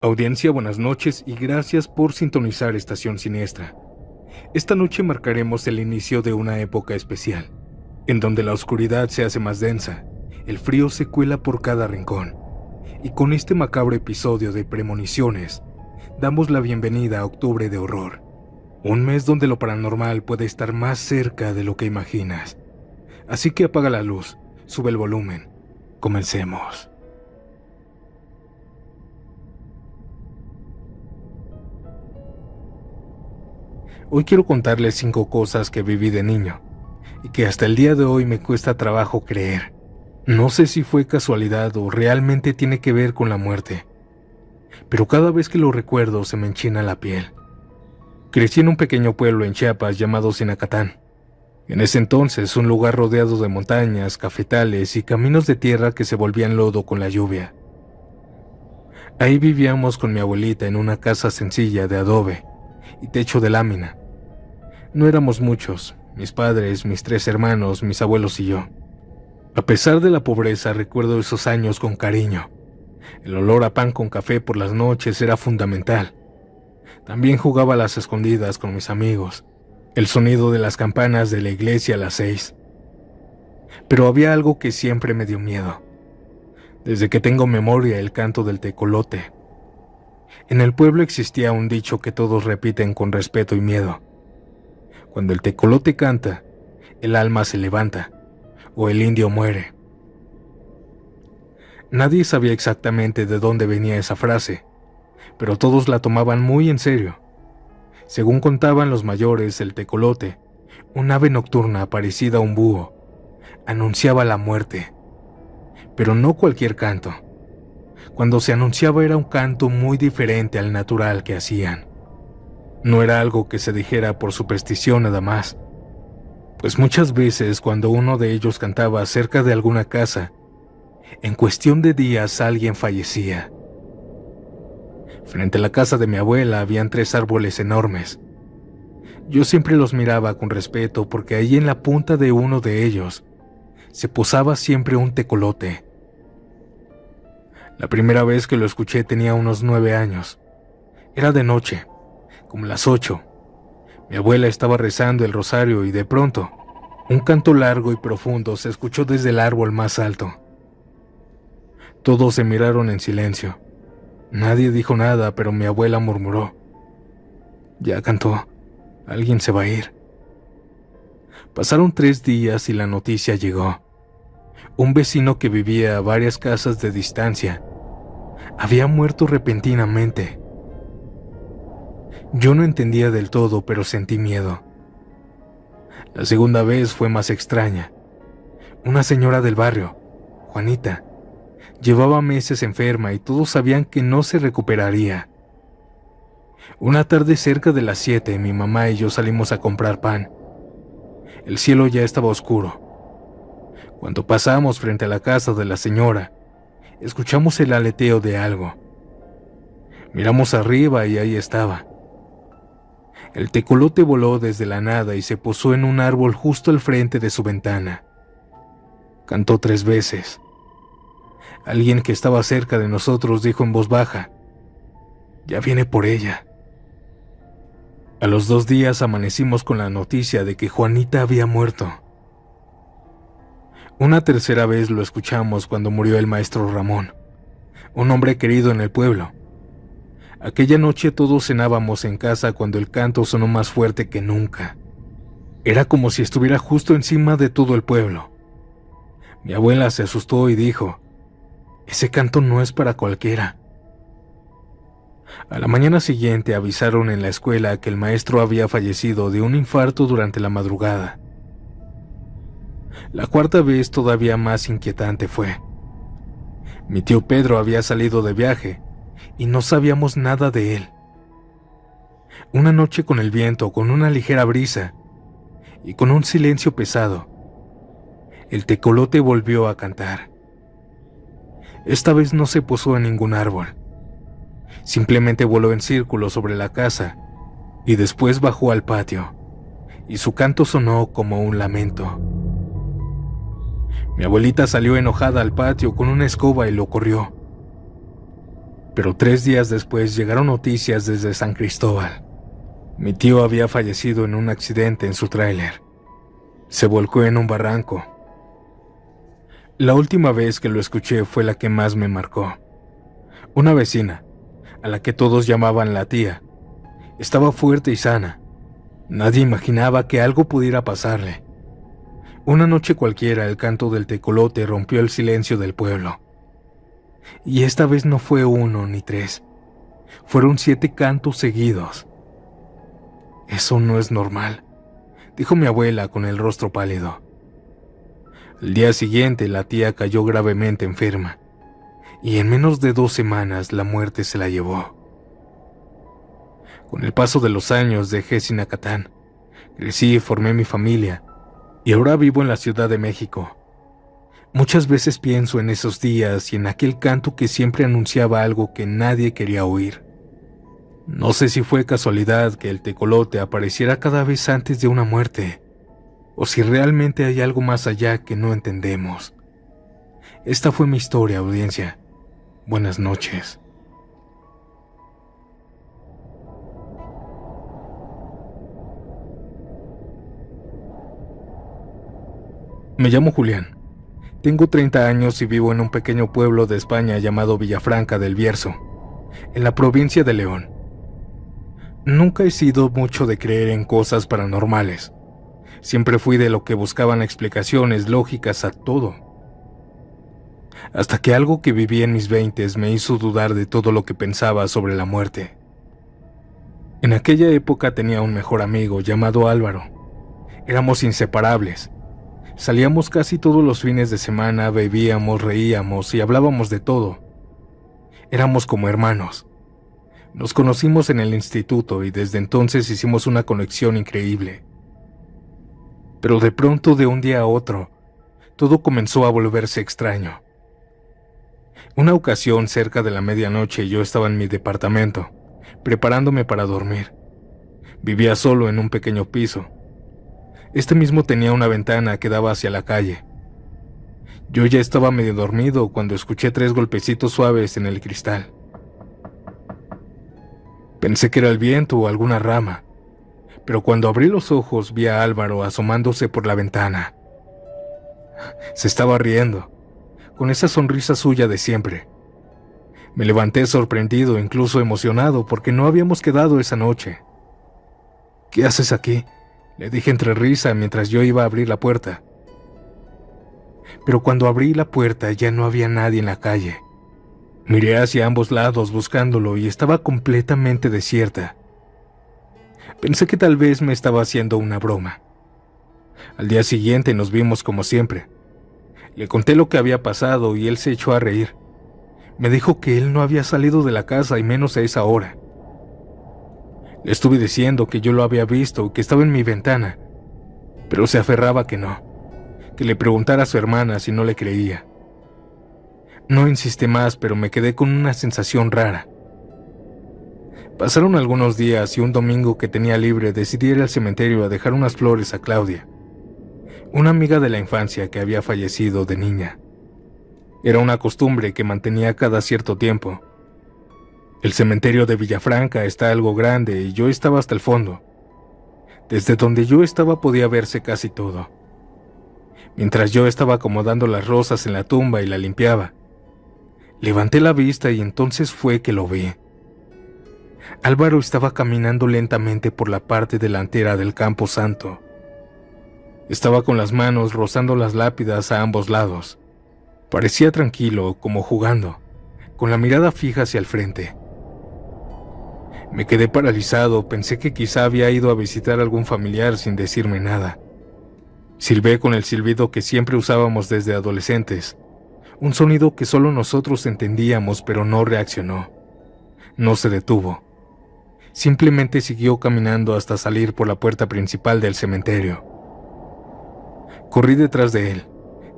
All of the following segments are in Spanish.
Audiencia, buenas noches y gracias por sintonizar Estación Siniestra. Esta noche marcaremos el inicio de una época especial, en donde la oscuridad se hace más densa, el frío se cuela por cada rincón, y con este macabro episodio de Premoniciones, damos la bienvenida a Octubre de Horror, un mes donde lo paranormal puede estar más cerca de lo que imaginas. Así que apaga la luz, sube el volumen, comencemos. Hoy quiero contarles 5 cosas que viví de niño y que hasta el día de hoy me cuesta trabajo creer. No sé si fue casualidad o realmente tiene que ver con la muerte, pero cada vez que lo recuerdo se me enchina la piel. Crecí en un pequeño pueblo en Chiapas llamado Sinacatán. En ese entonces, un lugar rodeado de montañas, cafetales y caminos de tierra que se volvían lodo con la lluvia. Ahí vivíamos con mi abuelita en una casa sencilla de adobe y techo de lámina. No éramos muchos, mis padres, mis 3 hermanos, mis abuelos y yo. A pesar de la pobreza, recuerdo esos años con cariño. El olor a pan con café por las noches era fundamental. También jugaba a las escondidas con mis amigos. El sonido de las campanas de la iglesia a las 6. Pero había algo que siempre me dio miedo. Desde que tengo memoria, el canto del tecolote. En el pueblo existía un dicho que todos repiten con respeto y miedo. Cuando el tecolote canta, el alma se levanta, o el indio muere. Nadie sabía exactamente de dónde venía esa frase, pero todos la tomaban muy en serio. Según contaban los mayores, el tecolote, un ave nocturna parecida a un búho, anunciaba la muerte. Pero no cualquier canto. Cuando se anunciaba era un canto muy diferente al natural que hacían. No era algo que se dijera por superstición nada más, pues muchas veces cuando uno de ellos cantaba cerca de alguna casa, en cuestión de días alguien fallecía. Frente a la casa de mi abuela habían 3 árboles enormes. Yo siempre los miraba con respeto porque ahí en la punta de uno de ellos se posaba siempre un tecolote. La primera vez que lo escuché tenía unos 9 años. Era de noche, como las 8. Mi abuela estaba rezando el rosario y de pronto, un canto largo y profundo se escuchó desde el árbol más alto. Todos se miraron en silencio. Nadie dijo nada, pero mi abuela murmuró: «Ya cantó, alguien se va a ir». Pasaron 3 días y la noticia llegó. Un vecino que vivía a varias casas de distancia había muerto repentinamente. Yo no entendía del todo, pero sentí miedo. La segunda vez fue más extraña. Una señora del barrio, Juanita, llevaba meses enferma y todos sabían que no se recuperaría. Una tarde cerca de las 7, mi mamá y yo salimos a comprar pan. El cielo ya estaba oscuro. Cuando pasamos frente a la casa de la señora, escuchamos el aleteo de algo. Miramos arriba y ahí estaba. El tecolote voló desde la nada y se posó en un árbol justo al frente de su ventana. Cantó 3 veces. Alguien que estaba cerca de nosotros dijo en voz baja: «Ya viene por ella». A los 2 días amanecimos con la noticia de que Juanita había muerto. Una tercera vez lo escuchamos cuando murió el maestro Ramón, un hombre querido en el pueblo. Aquella noche todos cenábamos en casa cuando el canto sonó más fuerte que nunca. Era como si estuviera justo encima de todo el pueblo. Mi abuela se asustó y dijo: «Ese canto no es para cualquiera». A la mañana siguiente avisaron en la escuela que el maestro había fallecido de un infarto durante la madrugada. La cuarta vez todavía más inquietante fue. Mi tío Pedro había salido de viaje y no sabíamos nada de él. Una noche con el viento, con una ligera brisa y con un silencio pesado, el tecolote volvió a cantar. Esta vez no se posó en ningún árbol. Simplemente voló en círculo sobre la casa y después bajó al patio, y su canto sonó como un lamento. Mi abuelita salió enojada al patio con una escoba y lo corrió. Pero 3 días después llegaron noticias desde San Cristóbal. Mi tío había fallecido en un accidente en su tráiler. Se volcó en un barranco. La última vez que lo escuché fue la que más me marcó. Una vecina, a la que todos llamaban la tía, estaba fuerte y sana. Nadie imaginaba que algo pudiera pasarle. Una noche cualquiera el canto del tecolote rompió el silencio del pueblo. Y esta vez no fue 1 ni 3, fueron 7 cantos seguidos. Eso no es normal, dijo mi abuela con el rostro pálido. Al día siguiente la tía cayó gravemente enferma, y en menos de 2 semanas la muerte se la llevó. Con el paso de los años dejé Sinacatán, crecí y formé mi familia, y ahora vivo en la Ciudad de México. Muchas veces pienso en esos días y en aquel canto que siempre anunciaba algo que nadie quería oír. No sé si fue casualidad que el tecolote apareciera cada vez antes de una muerte, o si realmente hay algo más allá que no entendemos. Esta fue mi historia, audiencia. Buenas noches. Me llamo Julián. Tengo 30 años y vivo en un pequeño pueblo de España llamado Villafranca del Bierzo, en la provincia de León. Nunca he sido mucho de creer en cosas paranormales. Siempre fui de lo que buscaban explicaciones lógicas a todo. Hasta que algo que viví en mis 20s me hizo dudar de todo lo que pensaba sobre la muerte. En aquella época tenía un mejor amigo llamado Álvaro. Éramos inseparables. Salíamos casi todos los fines de semana, bebíamos, reíamos y hablábamos de todo. Éramos como hermanos. Nos conocimos en el instituto y desde entonces hicimos una conexión increíble. Pero de pronto, de un día a otro, todo comenzó a volverse extraño. Una ocasión, cerca de la medianoche, yo estaba en mi departamento, preparándome para dormir. Vivía solo en un pequeño piso. Este mismo tenía una ventana que daba hacia la calle. Yo ya estaba medio dormido cuando escuché 3 golpecitos suaves en el cristal. Pensé que era el viento o alguna rama, pero cuando abrí los ojos vi a Álvaro asomándose por la ventana. Se estaba riendo, con esa sonrisa suya de siempre. Me levanté sorprendido, incluso emocionado, porque no habíamos quedado esa noche. ¿Qué haces aquí?, le dije entre risa mientras yo iba a abrir la puerta. Pero cuando abrí la puerta ya no había nadie en la calle. Miré hacia ambos lados buscándolo y estaba completamente desierta. Pensé que tal vez me estaba haciendo una broma. Al día siguiente nos vimos como siempre. Le conté lo que había pasado y él se echó a reír. Me dijo que él no había salido de la casa y menos a esa hora. Le estuve diciendo que yo lo había visto, que estaba en mi ventana, pero se aferraba que no, que le preguntara a su hermana si no le creía. No insistí más, pero me quedé con una sensación rara. Pasaron algunos días y un domingo que tenía libre decidí ir al cementerio a dejar unas flores a Claudia, una amiga de la infancia que había fallecido de niña. Era una costumbre que mantenía cada cierto tiempo. El cementerio de Villafranca está algo grande y yo estaba hasta el fondo. Desde donde yo estaba podía verse casi todo. Mientras yo estaba acomodando las rosas en la tumba y la limpiaba, levanté la vista y entonces fue que lo vi. Álvaro estaba caminando lentamente por la parte delantera del campo santo. Estaba con las manos rozando las lápidas a ambos lados. Parecía tranquilo, como jugando, con la mirada fija hacia el frente. Me quedé paralizado, pensé que quizá había ido a visitar a algún familiar sin decirme nada. Silbé con el silbido que siempre usábamos desde adolescentes, un sonido que solo nosotros entendíamos, pero no reaccionó. No se detuvo. Simplemente siguió caminando hasta salir por la puerta principal del cementerio. Corrí detrás de él.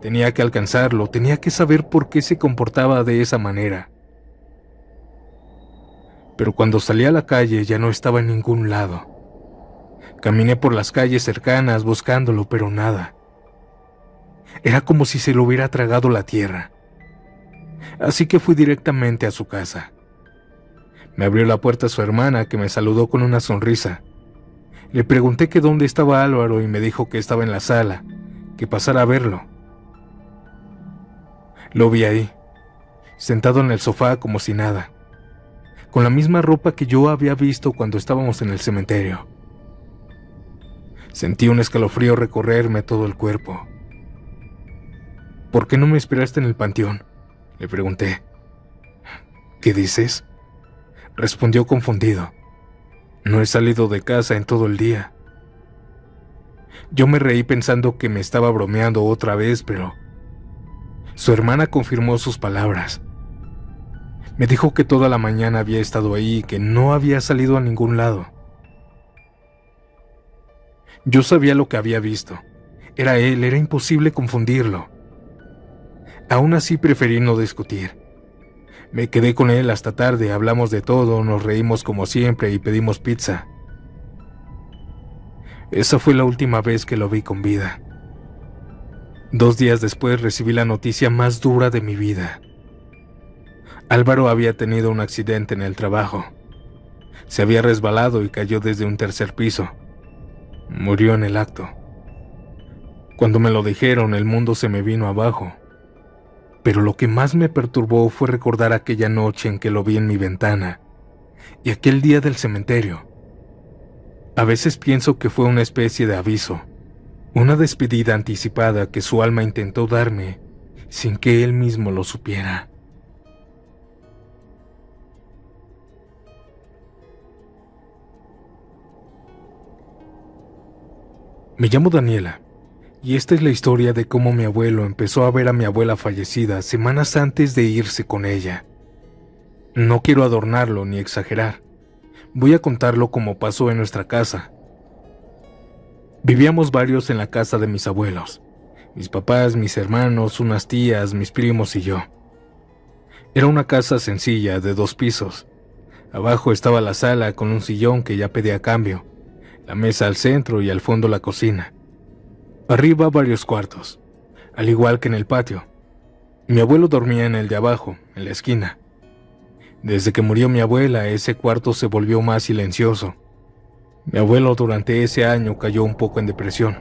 Tenía que alcanzarlo, tenía que saber por qué se comportaba de esa manera. Pero cuando salí a la calle ya no estaba en ningún lado. Caminé por las calles cercanas buscándolo, pero nada. Era como si se lo hubiera tragado la tierra. Así que fui directamente a su casa. Me abrió la puerta su hermana, que me saludó con una sonrisa. Le pregunté que dónde estaba Álvaro y me dijo que estaba en la sala, que pasara a verlo. Lo vi ahí, sentado en el sofá como si nada, con la misma ropa que yo había visto cuando estábamos en el cementerio. Sentí un escalofrío recorrerme todo el cuerpo. ¿Por qué no me esperaste en el panteón?, le pregunté. ¿Qué dices?, respondió confundido. No he salido de casa en todo el día. Yo me reí pensando que me estaba bromeando otra vez, pero su hermana confirmó sus palabras. Me dijo que toda la mañana había estado ahí y que no había salido a ningún lado. Yo sabía lo que había visto. Era él, era imposible confundirlo. Aún así preferí no discutir. Me quedé con él hasta tarde, hablamos de todo, nos reímos como siempre y pedimos pizza. Esa fue la última vez que lo vi con vida. 2 días después recibí la noticia más dura de mi vida. Álvaro había tenido un accidente en el trabajo. Se había resbalado y cayó desde un 3er piso. Murió en el acto. Cuando me lo dijeron, el mundo se me vino abajo. Pero lo que más me perturbó fue recordar aquella noche en que lo vi en mi ventana y aquel día del cementerio. A veces pienso que fue una especie de aviso, una despedida anticipada que su alma intentó darme sin que él mismo lo supiera. Me llamo Daniela, y esta es la historia de cómo mi abuelo empezó a ver a mi abuela fallecida semanas antes de irse con ella. No quiero adornarlo ni exagerar. Voy a contarlo como pasó en nuestra casa. Vivíamos varios en la casa de mis abuelos. Mis papás, mis hermanos, unas tías, mis primos y yo. Era una casa sencilla de 2 pisos. Abajo estaba la sala con un sillón que ya pedía cambio, la mesa al centro y al fondo la cocina. Arriba varios cuartos, al igual que en el patio. Mi abuelo dormía en el de abajo, en la esquina. Desde que murió mi abuela, ese cuarto se volvió más silencioso. Mi abuelo durante ese año cayó un poco en depresión.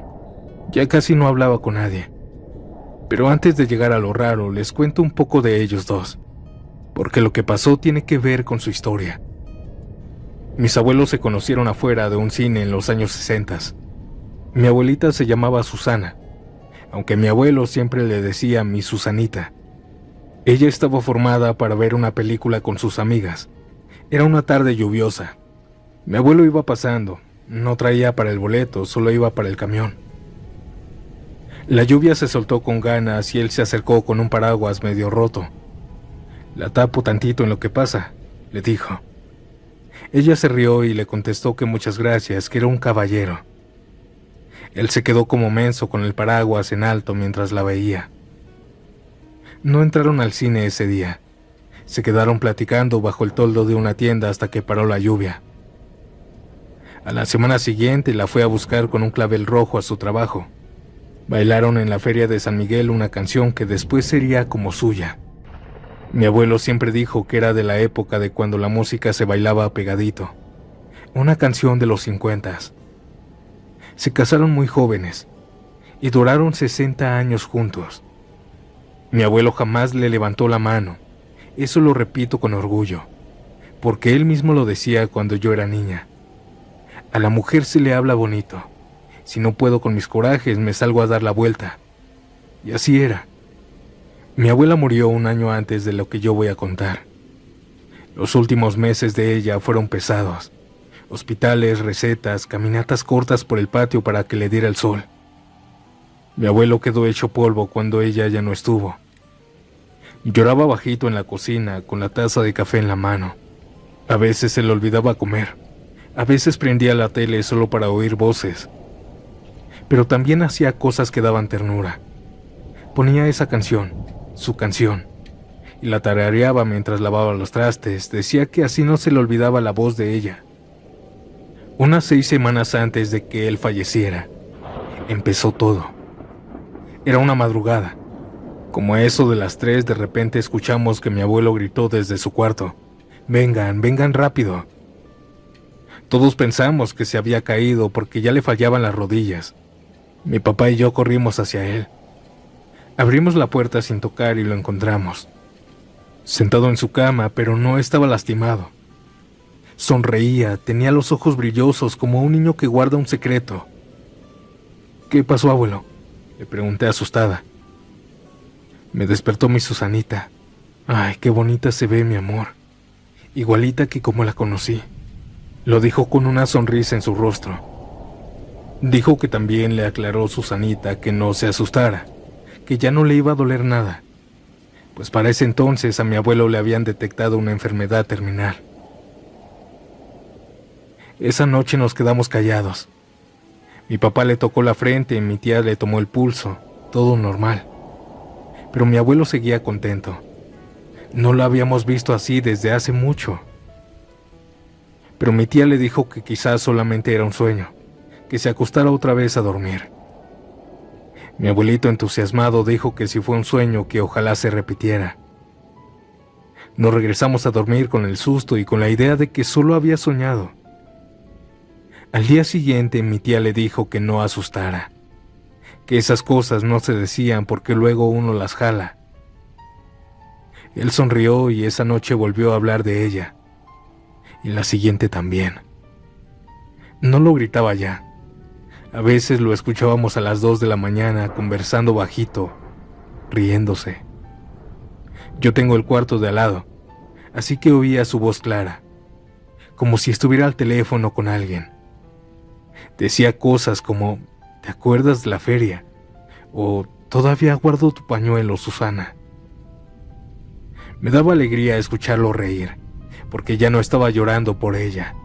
Ya casi no hablaba con nadie. Pero antes de llegar a lo raro, les cuento un poco de ellos dos, porque lo que pasó tiene que ver con su historia. Mis abuelos se conocieron afuera de un cine en los años 60. Mi abuelita se llamaba Susana, aunque mi abuelo siempre le decía mi Susanita. Ella estaba formada para ver una película con sus amigas. Era una tarde lluviosa. Mi abuelo iba pasando, no traía para el boleto, solo iba para el camión. La lluvia se soltó con ganas y él se acercó con un paraguas medio roto. «La tapo tantito en lo que pasa», le dijo. Ella se rió y le contestó que muchas gracias, que era un caballero. Él se quedó como menso con el paraguas en alto mientras la veía. No entraron al cine ese día. Se quedaron platicando bajo el toldo de una tienda hasta que paró la lluvia. A la semana siguiente la fue a buscar con un clavel rojo a su trabajo. Bailaron en la feria de San Miguel una canción que después sería como suya. Mi abuelo siempre dijo que era de la época de cuando la música se bailaba pegadito. Una canción de los 50. Se casaron muy jóvenes y duraron 60 años juntos. Mi abuelo jamás le levantó la mano, eso lo repito con orgullo, porque él mismo lo decía cuando yo era niña. A la mujer se le habla bonito. Si no puedo con mis corajes, me salgo a dar la vuelta. Y así era. Mi abuela murió un año antes de lo que yo voy a contar. Los últimos meses de ella fueron pesados. Hospitales, recetas, caminatas cortas por el patio para que le diera el sol. Mi abuelo quedó hecho polvo cuando ella ya no estuvo. Lloraba bajito en la cocina, con la taza de café en la mano. A veces se le olvidaba comer. A veces prendía la tele solo para oír voces. Pero también hacía cosas que daban ternura. Ponía esa canción, su canción, y la tarareaba mientras lavaba los trastes. Decía que así no se le olvidaba la voz de ella. Unas 6 semanas antes de que él falleciera, empezó todo. Era una madrugada. Como a eso de las 3, de repente escuchamos que mi abuelo gritó desde su cuarto: vengan, vengan rápido. Todos pensamos que se había caído porque ya le fallaban las rodillas. Mi papá y yo corrimos hacia él. Abrimos la puerta sin tocar y lo encontramos. Sentado en su cama, pero no estaba lastimado. Sonreía, tenía los ojos brillosos como un niño que guarda un secreto. ¿Qué pasó, abuelo?, le pregunté asustada. Me despertó mi Susanita. Ay, qué bonita se ve, mi amor. Igualita que como la conocí. Lo dijo con una sonrisa en su rostro. Dijo que también le aclaró Susanita que no se asustara, que ya no le iba a doler nada, pues para ese entonces a mi abuelo le habían detectado una enfermedad terminal. Esa noche nos quedamos callados. Mi papá le tocó la frente y mi tía le tomó el pulso, todo normal. Pero mi abuelo seguía contento. No lo habíamos visto así desde hace mucho. Pero mi tía le dijo que quizás solamente era un sueño, que se acostara otra vez a dormir. Mi abuelito entusiasmado dijo que si fue un sueño que ojalá se repitiera. Nos regresamos a dormir con el susto y con la idea de que solo había soñado. Al día siguiente mi tía le dijo que no asustara, que esas cosas no se decían porque luego uno las jala. Él sonrió y esa noche volvió a hablar de ella, y la siguiente también. No lo gritaba ya. A veces lo escuchábamos a las 2 de la mañana conversando bajito, riéndose. Yo tengo el cuarto de al lado, así que oía su voz clara, como si estuviera al teléfono con alguien. Decía cosas como, ¿te acuerdas de la feria? O todavía guardo tu pañuelo, Susana. Me daba alegría escucharlo reír, porque ya no estaba llorando por ella.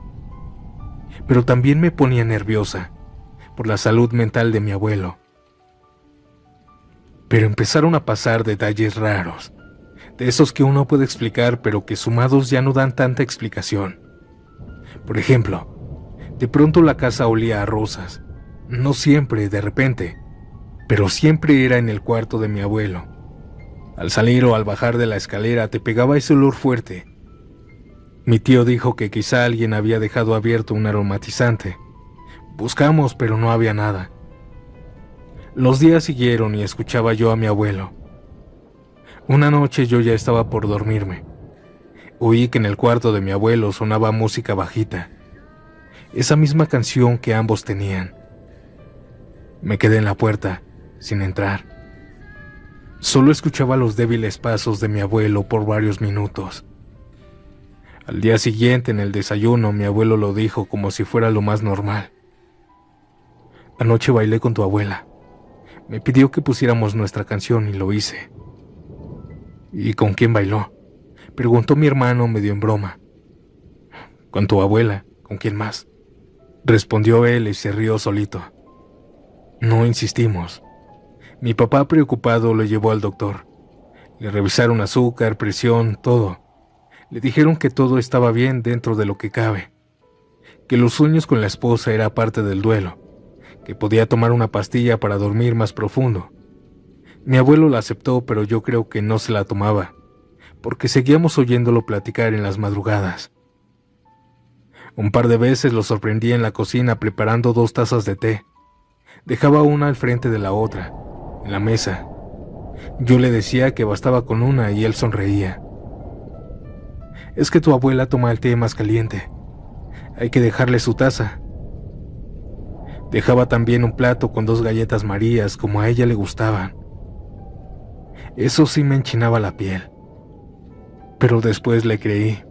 Pero también me ponía nerviosa, por la salud mental de mi abuelo. Pero empezaron a pasar detalles raros, de esos que uno puede explicar pero que sumados ya no dan tanta explicación. Por ejemplo, de pronto la casa olía a rosas, no siempre, de repente, pero siempre era en el cuarto de mi abuelo. Al salir o al bajar de la escalera te pegaba ese olor fuerte. Mi tío dijo que quizá alguien había dejado abierto un aromatizante. Buscamos, pero no había nada. Los días siguieron y escuchaba yo a mi abuelo. Una noche yo ya estaba por dormirme. Oí que en el cuarto de mi abuelo sonaba música bajita, esa misma canción que ambos tenían. Me quedé en la puerta, sin entrar. Solo escuchaba los débiles pasos de mi abuelo por varios minutos. Al día siguiente, en el desayuno, mi abuelo lo dijo como si fuera lo más normal. Anoche bailé con tu abuela. Me pidió que pusiéramos nuestra canción y lo hice. ¿Y con quién bailó?, preguntó mi hermano medio en broma. Con tu abuela, ¿con quién más?, respondió él y se rió solito. No insistimos. Mi papá, preocupado, lo llevó al doctor. Le revisaron azúcar, presión, todo. Le dijeron que todo estaba bien dentro de lo que cabe, que los sueños con la esposa era parte del duelo, que podía tomar una pastilla para dormir más profundo. Mi abuelo la aceptó, pero yo creo que no se la tomaba, porque seguíamos oyéndolo platicar en las madrugadas. Un par de veces lo sorprendí en la cocina preparando 2 tazas de té. Dejaba una al frente de la otra, en la mesa. Yo le decía que bastaba con una y él sonreía. Es que tu abuela toma el té más caliente. Hay que dejarle su taza. Dejaba también un plato con 2 galletas Marías como a ella le gustaban. Eso sí me enchinaba la piel. Pero después le creí.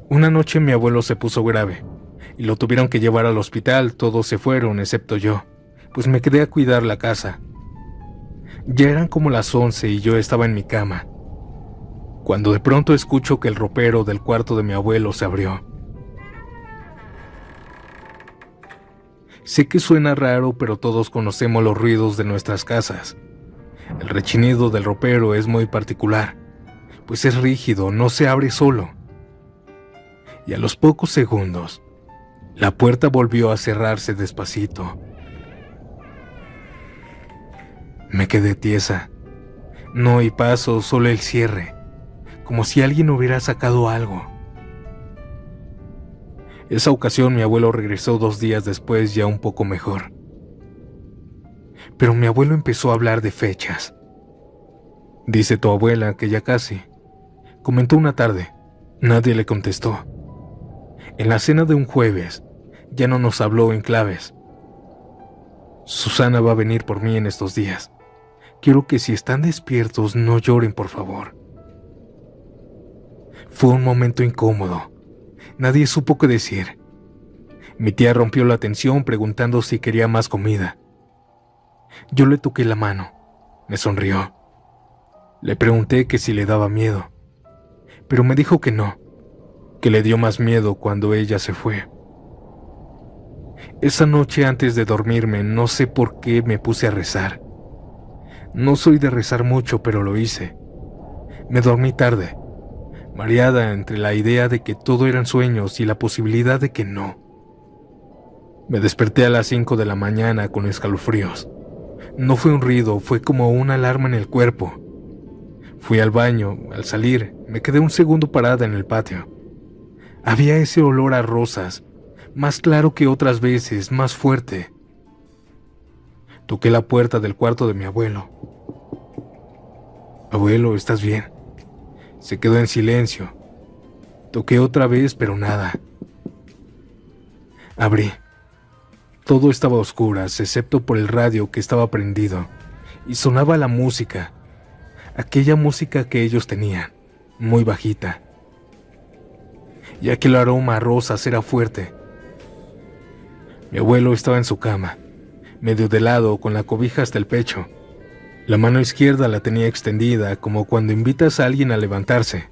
Una noche mi abuelo se puso grave y lo tuvieron que llevar al hospital. Todos se fueron excepto yo, pues me quedé a cuidar la casa. Ya eran como las 11 y yo estaba en mi cama, cuando de pronto escucho que el ropero del cuarto de mi abuelo se abrió. Sé que suena raro, pero todos conocemos los ruidos de nuestras casas. El rechinido del ropero es muy particular, pues es rígido, no se abre solo. Y a los pocos segundos, la puerta volvió a cerrarse despacito. Me quedé tiesa. No oí paso, solo el cierre, como si alguien hubiera sacado algo. Esa ocasión mi abuelo regresó 2 días después ya un poco mejor. Pero mi abuelo empezó a hablar de fechas. Dice tu abuela que ya casi. Comentó una tarde. Nadie le contestó. En la cena de un jueves, ya no nos habló en claves. Susana va a venir por mí en estos días. Quiero que si están despiertos no lloren, por favor. Fue un momento incómodo. Nadie supo qué decir. Mi tía rompió la tensión preguntando si quería más comida. Yo le toqué la mano. Me sonrió. Le pregunté que si le daba miedo, pero me dijo que no, que le dio más miedo cuando ella se fue. Esa noche antes de dormirme, no sé por qué me puse a rezar. No soy de rezar mucho, pero lo hice. Me dormí tarde, mareada entre la idea de que todo eran sueños y la posibilidad de que no. Me desperté a las 5 de la mañana con escalofríos. No fue un ruido, fue como una alarma en el cuerpo. Fui al baño. Al salir, me quedé un segundo parada en el patio. Había ese olor a rosas, más claro que otras veces, más fuerte. Toqué la puerta del cuarto de mi abuelo. Abuelo, ¿estás bien? Se quedó en silencio. Toqué otra vez, pero nada. Abrí. Todo estaba a oscuras, excepto por el radio que estaba prendido, y sonaba la música, aquella música que ellos tenían, muy bajita, ya que el aroma a rosas era fuerte. Mi abuelo estaba en su cama, medio de lado, con la cobija hasta el pecho. La mano izquierda la tenía extendida, como cuando invitas a alguien a levantarse.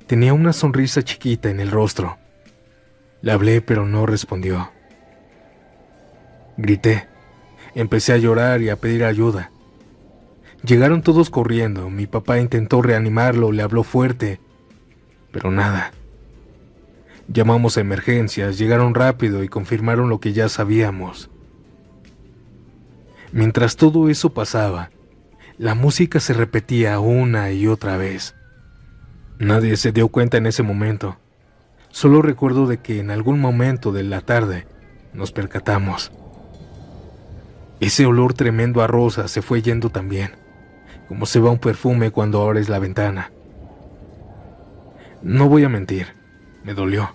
Tenía una sonrisa chiquita en el rostro. Le hablé, pero no respondió. Grité. Empecé a llorar y a pedir ayuda. Llegaron todos corriendo. Mi papá intentó reanimarlo, le habló fuerte, pero nada. Llamamos a emergencias, llegaron rápido y confirmaron lo que ya sabíamos. Mientras todo eso pasaba, la música se repetía una y otra vez. Nadie se dio cuenta en ese momento. Solo recuerdo de que en algún momento de la tarde nos percatamos. Ese olor tremendo a rosa se fue yendo también, como se va un perfume cuando abres la ventana. No voy a mentir, me dolió.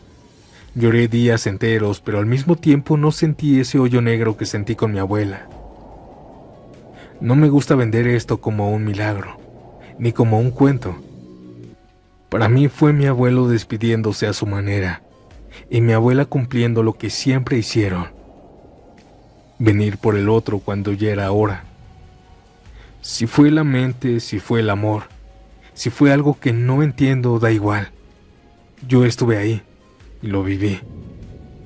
Lloré días enteros, pero al mismo tiempo no sentí ese hoyo negro que sentí con mi abuela. No me gusta vender esto como un milagro, ni como un cuento. Para mí fue mi abuelo despidiéndose a su manera, y mi abuela cumpliendo lo que siempre hicieron. Venir por el otro cuando ya era hora. Si fue la mente, si fue el amor, si fue algo que no entiendo, da igual. Yo estuve ahí y lo viví.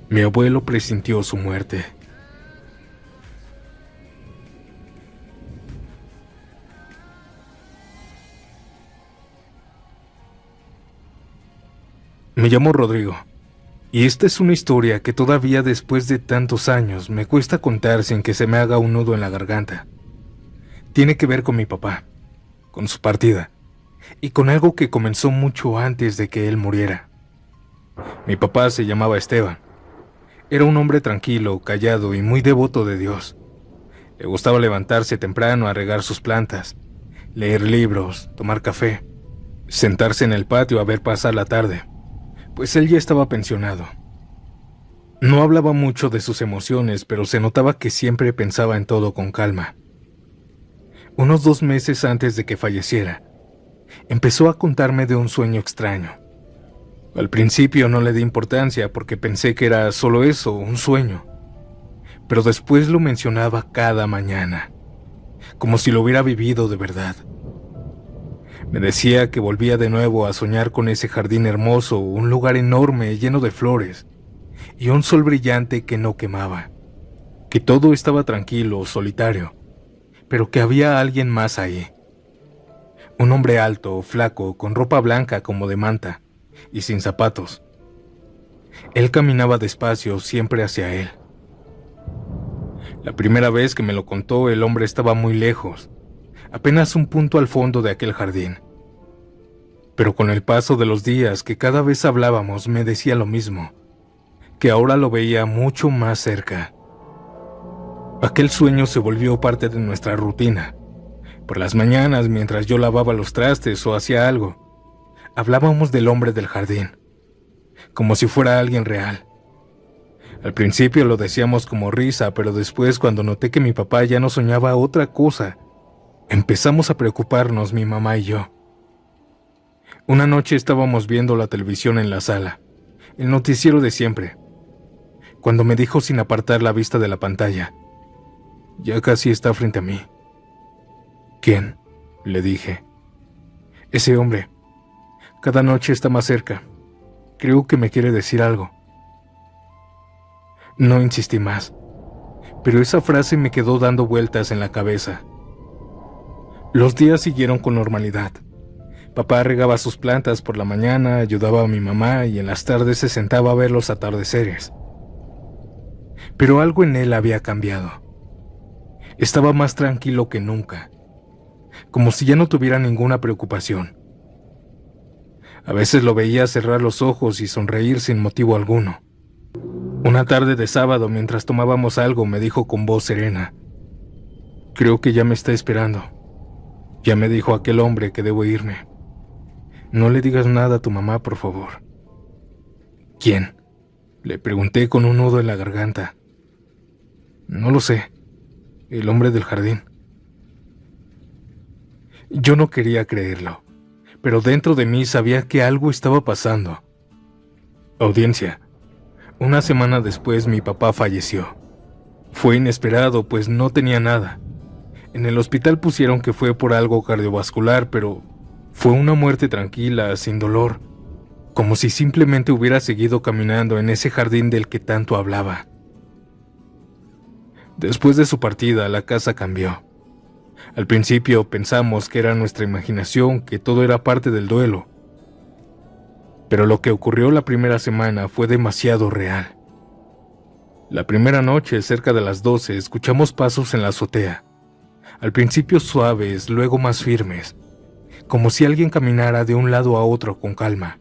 Mi abuelo presintió su muerte. Me llamo Rodrigo, y esta es una historia que todavía después de tantos años me cuesta contar sin que se me haga un nudo en la garganta. Tiene que ver con mi papá, con su partida, y con algo que comenzó mucho antes de que él muriera. Mi papá se llamaba Esteban. Era un hombre tranquilo, callado y muy devoto de Dios. Le gustaba levantarse temprano a regar sus plantas, leer libros, tomar café, sentarse en el patio a ver pasar la tarde, pues él ya estaba pensionado. No hablaba mucho de sus emociones, pero se notaba que siempre pensaba en todo con calma. Unos 2 meses antes de que falleciera, empezó a contarme de un sueño extraño. Al principio no le di importancia porque pensé que era solo eso, un sueño. Pero después lo mencionaba cada mañana, como si lo hubiera vivido de verdad. Me decía que volvía de nuevo a soñar con ese jardín hermoso, un lugar enorme lleno de flores, y un sol brillante que no quemaba, que todo estaba tranquilo, solitario, pero que había alguien más ahí. Un hombre alto, flaco, con ropa blanca como de manta, y sin zapatos. Él caminaba despacio, siempre hacia él. La primera vez que me lo contó, el hombre estaba muy lejos, apenas un punto al fondo de aquel jardín. Pero con el paso de los días que cada vez hablábamos me decía lo mismo, que ahora lo veía mucho más cerca. Aquel sueño se volvió parte de nuestra rutina. Por las mañanas, mientras yo lavaba los trastes o hacía algo, hablábamos del hombre del jardín, como si fuera alguien real. Al principio lo decíamos como risa, pero después, cuando noté que mi papá ya no soñaba otra cosa, empezamos a preocuparnos mi mamá y yo. Una noche estábamos viendo la televisión en la sala, el noticiero de siempre, cuando me dijo sin apartar la vista de la pantalla: «Ya casi está frente a mí». «¿Quién?», le dije. «Ese hombre. Cada noche está más cerca. Creo que me quiere decir algo». No insistí más, pero esa frase me quedó dando vueltas en la cabeza. Los días siguieron con normalidad. Papá regaba sus plantas por la mañana, ayudaba a mi mamá y en las tardes se sentaba a ver los atardeceres. Pero algo en él había cambiado. Estaba más tranquilo que nunca, como si ya no tuviera ninguna preocupación. A veces lo veía cerrar los ojos y sonreír sin motivo alguno. Una tarde de sábado, mientras tomábamos algo, me dijo con voz serena: «Creo que ya me está esperando. Ya me dijo aquel hombre que debo irme. No le digas nada a tu mamá, por favor». «¿Quién?», le pregunté con un nudo en la garganta. «No lo sé. El hombre del jardín». Yo no quería creerlo, pero dentro de mí sabía que algo estaba pasando. Audiencia. Una semana después mi papá falleció. Fue inesperado, pues no tenía nada. En el hospital pusieron que fue por algo cardiovascular, pero fue una muerte tranquila, sin dolor, como si simplemente hubiera seguido caminando en ese jardín del que tanto hablaba. Después de su partida, la casa cambió. Al principio pensamos que era nuestra imaginación, que todo era parte del duelo. Pero lo que ocurrió la primera semana fue demasiado real. La primera noche, cerca de las 12, escuchamos pasos en la azotea. Al principio suaves, luego más firmes, como si alguien caminara de un lado a otro con calma.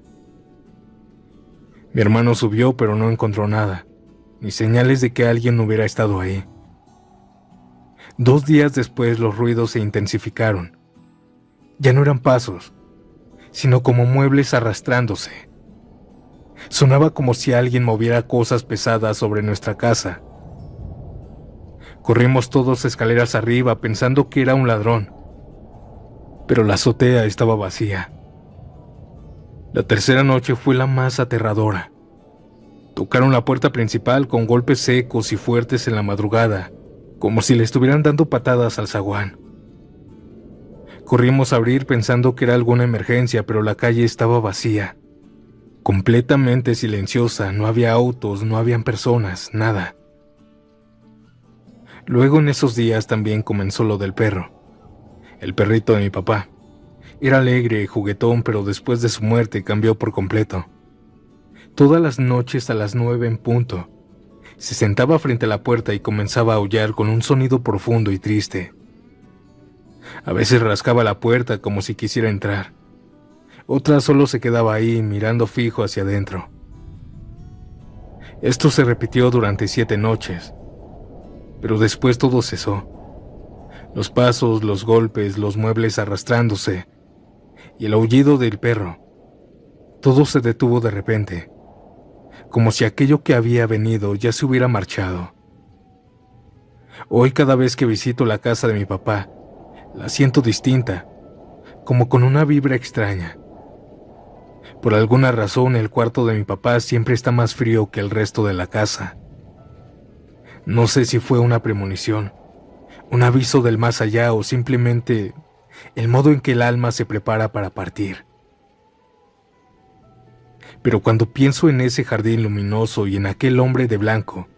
Mi hermano subió, pero no encontró nada, ni señales de que alguien hubiera estado ahí. 2 días después los ruidos se intensificaron. Ya no eran pasos, sino como muebles arrastrándose. Sonaba como si alguien moviera cosas pesadas sobre nuestra casa. Corrimos todos escaleras arriba pensando que era un ladrón, pero la azotea estaba vacía. La tercera noche fue la más aterradora. Tocaron la puerta principal con golpes secos y fuertes en la madrugada, como si le estuvieran dando patadas al zaguán. Corrimos a abrir pensando que era alguna emergencia, pero la calle estaba vacía, completamente silenciosa. No había autos, no habían personas, nada. Luego en esos días también comenzó lo del perro, el perrito de mi papá. Era alegre y juguetón, pero después de su muerte cambió por completo. Todas las noches a las 9 en punto, se sentaba frente a la puerta y comenzaba a aullar con un sonido profundo y triste. A veces rascaba la puerta como si quisiera entrar. Otras solo se quedaba ahí mirando fijo hacia adentro. Esto se repitió durante 7 noches, pero después todo cesó. Los pasos, los golpes, los muebles arrastrándose y el aullido del perro. Todo se detuvo de repente, como si aquello que había venido ya se hubiera marchado. Hoy, cada vez que visito la casa de mi papá, la siento distinta, como con una vibra extraña. Por alguna razón, el cuarto de mi papá siempre está más frío que el resto de la casa. No sé si fue una premonición, un aviso del más allá o simplemente el modo en que el alma se prepara para partir. Pero cuando pienso en ese jardín luminoso y en aquel hombre de blanco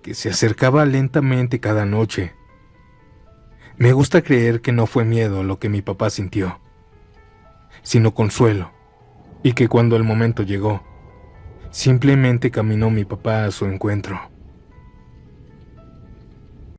que se acercaba lentamente cada noche, me gusta creer que no fue miedo lo que mi papá sintió, sino consuelo, y que cuando el momento llegó, simplemente caminó mi papá a su encuentro.